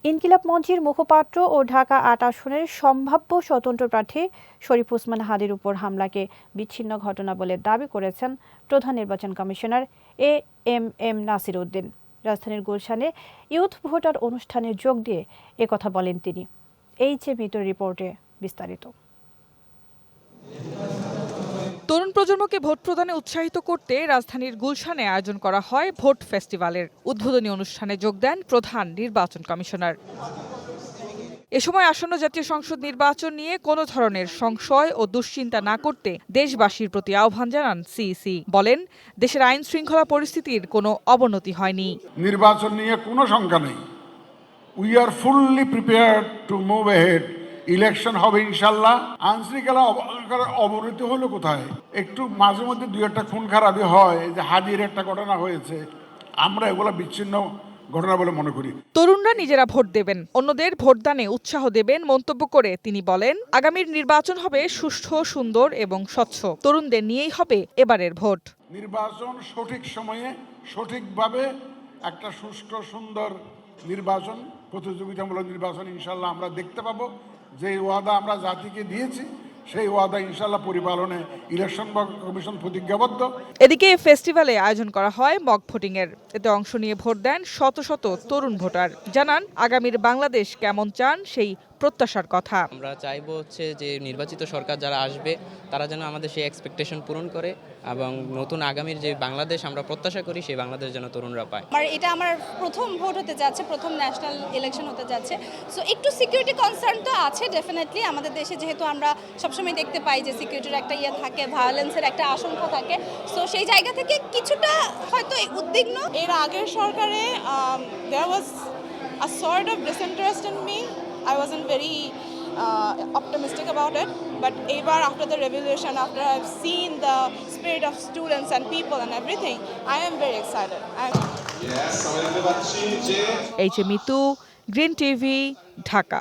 ইনকিলাব মঞ্চের মুখপাত্র ও ঢাকা ৮ আসনের সম্ভাব্য স্বতন্ত্র প্রার্থী শরীফ ওসমান হাদীর উপর হামলাকে বিচ্ছিন্ন ঘটনা বলে দাবি করেছেন প্রধান নির্বাচন কমিশনার এএমএম নাসির উদ্দিন। রাজধানীর গুলশানে ইউথ ভোটার অনুষ্ঠানে যোগ দিয়ে একথা বলেন তিনি। এইচএ মিতুর রিপোর্টে বিস্তারিত। তরুণ প্রজন্মকে ভোট প্রদানে উৎসাহিত করতে রাজধানীর গুলশানে আয়োজন করা হয় ভোট ফেস্টিভ্যালের। উদ্বোধনী অনুষ্ঠানে যোগ দেন প্রধান নির্বাচন কমিশনার। এ সময় আসন্ন জাতীয় সংসদ নির্বাচন নিয়ে কোনো ধরনের সংশয় ও দুশ্চিন্তা না করতে দেশবাসীর প্রতি আহ্বান জানান সিইসি। বলেন, দেশের আইন শৃঙ্খলা পরিস্থিতির কোনো অবনতি হয়নি। নির্বাচন নিয়ে কোনো শঙ্কা নেই। We are fully prepared to move ahead. Election হবে ইনশাল্লাহ। আইনশৃঙ্খলা অবনতি হলো কোথায়? একটু মাঝে মধ্যে দুই একটা খুন খারাপি হয়, যে হাদির একটা ঘটনা হয়েছে, আমরা এগুলো বিচ্ছিন্ন ঘটনা বলে মনে করি। তরুণরা নিজেরা ভোট দেবেন, অন্যদের ভোটদানে উৎসাহ দেবেন মন্তব্য করে তিনি বলেন, আগামীর নির্বাচন হবে সুষ্ঠু, সুন্দর এবং স্বচ্ছ। তরুণদের নিয়েই হবে এবারের ভোট। নির্বাচন সঠিক সময়ে সঠিকভাবে একটা সুষ্ঠু সুন্দর নির্বাচন, প্রতিযোগিতামূলক নির্বাচন ইনশাল্লাহ আমরা দেখতে পাবো। যে ওয়াদা আমরা জাতিকে দিয়েছি সেই ওয়াদা ইনশাল্লাহ পরিপালনে ইলেকশন কমিশন প্রতিজ্ঞাবদ্ধ। এদিকে ফেস্টিভ্যালে আয়োজন করা হয় মক ভোটিং এর। এতে অংশ নিয়ে ভোট দেন শত শত তরুণ ভোটার। জানান আগামীর বাংলাদেশ কেমন চান সেই প্রত্যাশার কথা। আমরা চাইবো যে নির্বাচিত সরকার যারা আসবে তারা যেন আমাদের সেই এক্সপেকটেশন পূরণ করে এবং নতুন আগামীর যে বাংলাদেশ আমরা প্রত্যাশা করি সেই বাংলাদেশ যেন তরুণরা পায়। এটা আমার প্রথম ভোট হতে যাচ্ছে, প্রথম ন্যাশনাল ইলেকশন হতে যাচ্ছে। সো একটু সিকিউরিটি কনসার্ন তো আছে ডেফিনেটলি আমাদের দেশে, যেহেতু আমরা সবসময় দেখতে পাই যে সিকিউরিটির একটা থাকে, ভায়োলেন্সের একটা আশঙ্কা থাকে। সো সেই জায়গা থেকে কিছুটা হয়তো উদ্বিগ্ন। এর আগের সরকারে there was a sort of disinterest in me. I wasn't very optimistic about it, but ever after the revolution, after I've seen the spirit of students and people and everything, I am very excited. এইচএ Mitu, green TV, Dhaka.